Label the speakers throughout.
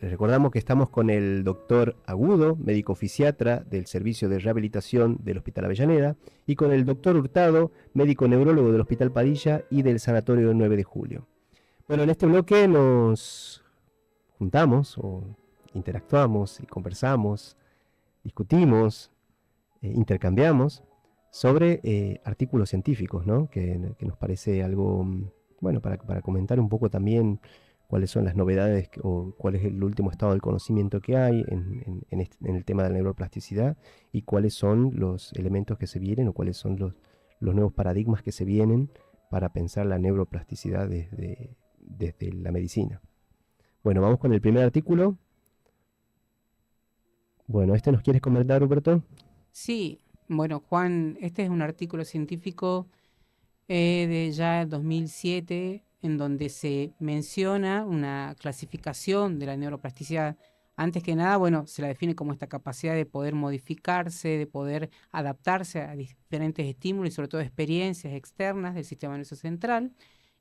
Speaker 1: Les recordamos que estamos con el doctor Agudo, médico fisiatra del Servicio de Rehabilitación del Hospital Avellaneda, y con el doctor Hurtado, médico neurólogo del Hospital Padilla y del Sanatorio 9 de Julio. Bueno, en este bloque nos juntamos o interactuamos y conversamos, discutimos, intercambiamos sobre artículos científicos, ¿no? Que nos parece algo, bueno, para comentar un poco también cuáles son las novedades o cuál es el último estado del conocimiento que hay en el tema de la neuroplasticidad y cuáles son los elementos que se vienen o cuáles son los nuevos paradigmas que se vienen para pensar la neuroplasticidad desde la medicina. Bueno, vamos con el primer artículo. Bueno, ¿nos quieres comentar, Roberto?
Speaker 2: Sí, bueno, Juan, este es un artículo científico de ya 2007 en donde se menciona una clasificación de la neuroplasticidad. Antes que nada, bueno, se la define como esta capacidad de poder modificarse, de poder adaptarse a diferentes estímulos y sobre todo experiencias externas del sistema nervioso central,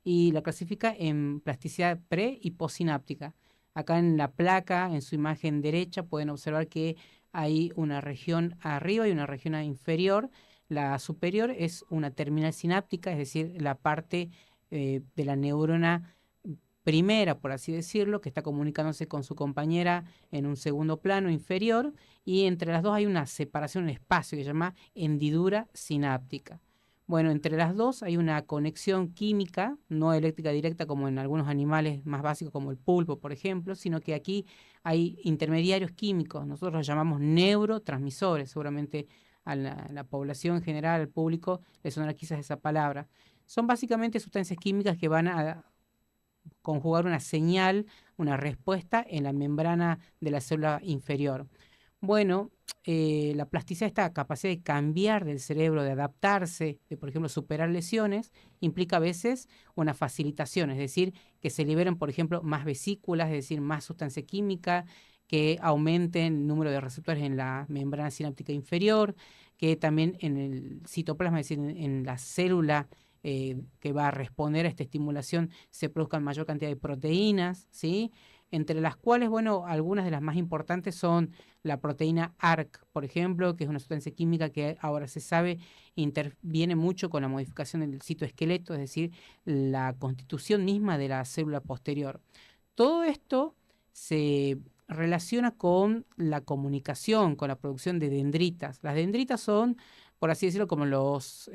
Speaker 2: y la clasifica en plasticidad pre y postsináptica. Acá en la placa, en su imagen derecha, pueden observar que hay una región arriba y una región inferior. La superior es una terminal sináptica, es decir, la parte de la neurona primera, por así decirlo, que está comunicándose con su compañera en un segundo plano inferior, y entre las dos hay una separación en espacio que se llama hendidura sináptica. Bueno, entre las dos hay una conexión química, no eléctrica directa como en algunos animales más básicos como el pulpo, por ejemplo, sino que aquí hay intermediarios químicos, nosotros los llamamos neurotransmisores, seguramente a la población en general, al público, le sonará quizás esa palabra. Son básicamente sustancias químicas que van a conjugar una señal, una respuesta en la membrana de la célula inferior. Bueno, la plasticidad, esta capacidad de cambiar del cerebro, de adaptarse, de por ejemplo superar lesiones, implica a veces una facilitación, es decir, que se liberen por ejemplo más vesículas, es decir, más sustancia química, que aumenten el número de receptores en la membrana sináptica inferior, que también en el citoplasma, es decir, en la célula que va a responder a esta estimulación, se produzcan mayor cantidad de proteínas, ¿sí? Entre las cuales, bueno, algunas de las más importantes son la proteína ARC, por ejemplo, que es una sustancia química que ahora se sabe interviene mucho con la modificación del citoesqueleto, es decir, la constitución misma de la célula posterior. Todo esto se relaciona con la comunicación, con la producción de dendritas. Las dendritas son, por así decirlo, como los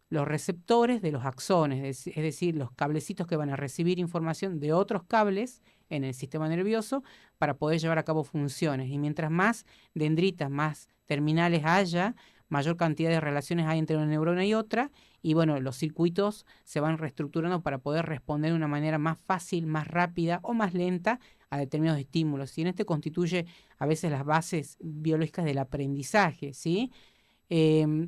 Speaker 2: receptores de los axones, es decir, los cablecitos que van a recibir información de otros cables en el sistema nervioso para poder llevar a cabo funciones. Y mientras más dendritas, más terminales haya, mayor cantidad de relaciones hay entre una neurona y otra, y bueno, los circuitos se van reestructurando para poder responder de una manera más fácil, más rápida o más lenta a determinados estímulos. Y en este constituye a veces las bases biológicas del aprendizaje, ¿sí?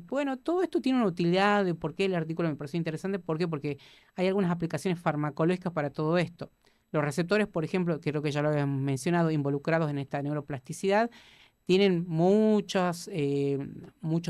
Speaker 2: Bueno, todo esto tiene una utilidad de por qué el artículo me pareció interesante. ¿Por qué? Porque hay algunas aplicaciones farmacológicas para todo esto. Los receptores, por ejemplo, que creo que ya lo habíamos mencionado, involucrados en esta neuroplasticidad, tienen muchos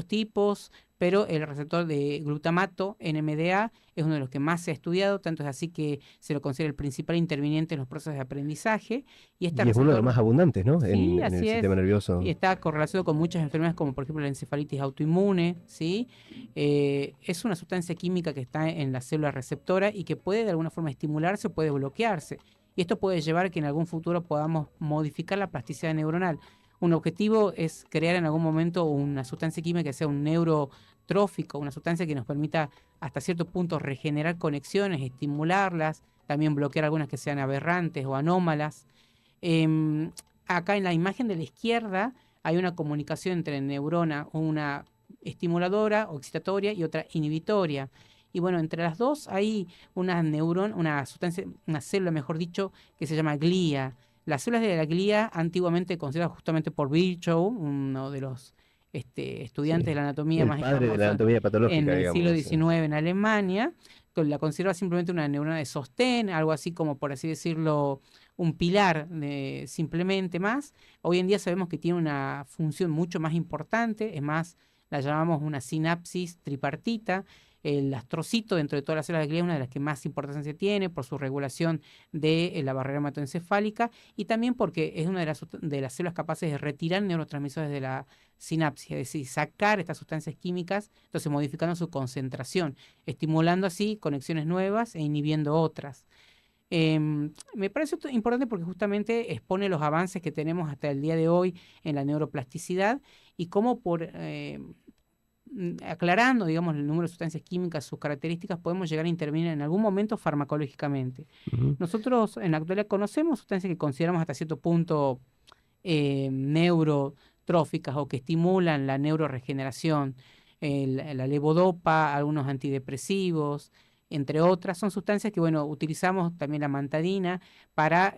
Speaker 2: tipos, pero el receptor de glutamato, NMDA, es uno de los que más se ha estudiado, tanto es así que se lo considera el principal interviniente en los procesos de aprendizaje. Y este
Speaker 1: Y es uno de los
Speaker 2: receptor,
Speaker 1: más abundantes, ¿no?
Speaker 2: sí,
Speaker 1: En el
Speaker 2: así
Speaker 1: sistema
Speaker 2: es. Y
Speaker 1: nervioso.
Speaker 2: está correlacionado con muchas enfermedades como por ejemplo la encefalitis autoinmune, ¿sí? Es una sustancia química que está en la célula receptora y que puede de alguna forma estimularse o puede bloquearse. Y esto puede llevar a que en algún futuro podamos modificar la plasticidad neuronal. Un objetivo es crear en algún momento una sustancia química que sea un neurotrófico, una sustancia que nos permita hasta cierto punto regenerar conexiones, estimularlas, también bloquear algunas que sean aberrantes o anómalas. Eh, Acá en la imagen de la izquierda hay una comunicación entre neurona, una estimuladora o excitatoria y otra inhibitoria. Y bueno, entre las dos hay una neurona, una sustancia, una célula, mejor dicho, que se llama glía. Las células de la glía, antiguamente consideradas justamente por Virchow, uno de los estudiantes
Speaker 1: Sí.
Speaker 2: de la anatomía
Speaker 1: El
Speaker 2: más
Speaker 1: padre de la
Speaker 2: famosos
Speaker 1: anatomía
Speaker 2: en
Speaker 1: patológica,
Speaker 2: el siglo
Speaker 1: digamos.
Speaker 2: XIX en Alemania, la considera simplemente una neurona de sostén, algo así como, por así decirlo, un pilar simplemente más. Hoy en día sabemos que tiene una función mucho más importante, es más, la llamamos una sinapsis tripartita. el astrocito dentro de todas las células de glia es una de las que más importancia tiene por su regulación de la barrera hematoencefálica y también porque es una de las células capaces de retirar neurotransmisores de la sinapsis, es decir, sacar estas sustancias químicas, entonces modificando su concentración, estimulando así conexiones nuevas e inhibiendo otras. Me parece importante porque justamente expone los avances que tenemos hasta el día de hoy en la neuroplasticidad y cómo aclarando, digamos, el número de sustancias químicas, sus características, podemos llegar a intervenir en algún momento farmacológicamente.
Speaker 1: Ujú.
Speaker 2: Nosotros en la actualidad conocemos sustancias que consideramos hasta cierto punto neurotróficas o que estimulan la neuroregeneración, la levodopa, algunos antidepresivos, entre otras. Son sustancias que, bueno, utilizamos también la mantadina para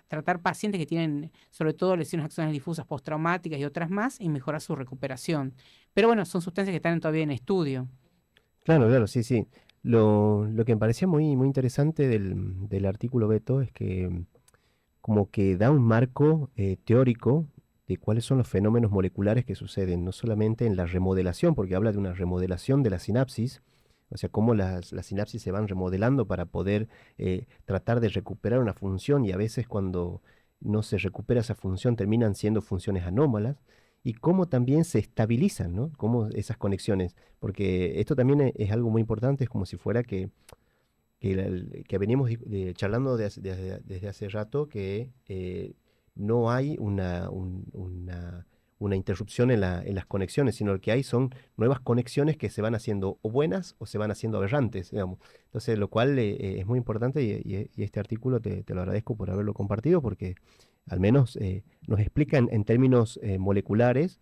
Speaker 2: tratar pacientes que tienen, sobre todo, lesiones axonales difusas postraumáticas y otras más, y mejorar su recuperación. Pero bueno, son sustancias que están todavía en estudio.
Speaker 1: Claro, claro, sí, sí. Lo que me parecía muy, muy interesante del artículo Beto es que como que da un marco teórico de cuáles son los fenómenos moleculares que suceden, no solamente en la remodelación, porque habla de una remodelación de la sinapsis, o sea, cómo las sinapsis se van remodelando para poder tratar de recuperar una función y a veces cuando no se recupera esa función terminan siendo funciones anómalas y cómo también se estabilizan, ¿no? Cómo esas conexiones, porque esto también es algo muy importante, es como si fuera que venimos charlando desde hace rato que no hay una interrupción en las conexiones, sino lo que hay son nuevas conexiones que se van haciendo o buenas o se van haciendo aberrantes, digamos. Entonces, lo cual es muy importante y este artículo te lo agradezco por haberlo compartido porque al menos nos explica en términos moleculares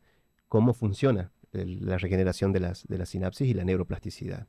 Speaker 1: cómo funciona la regeneración de las sinapsis y la neuroplasticidad.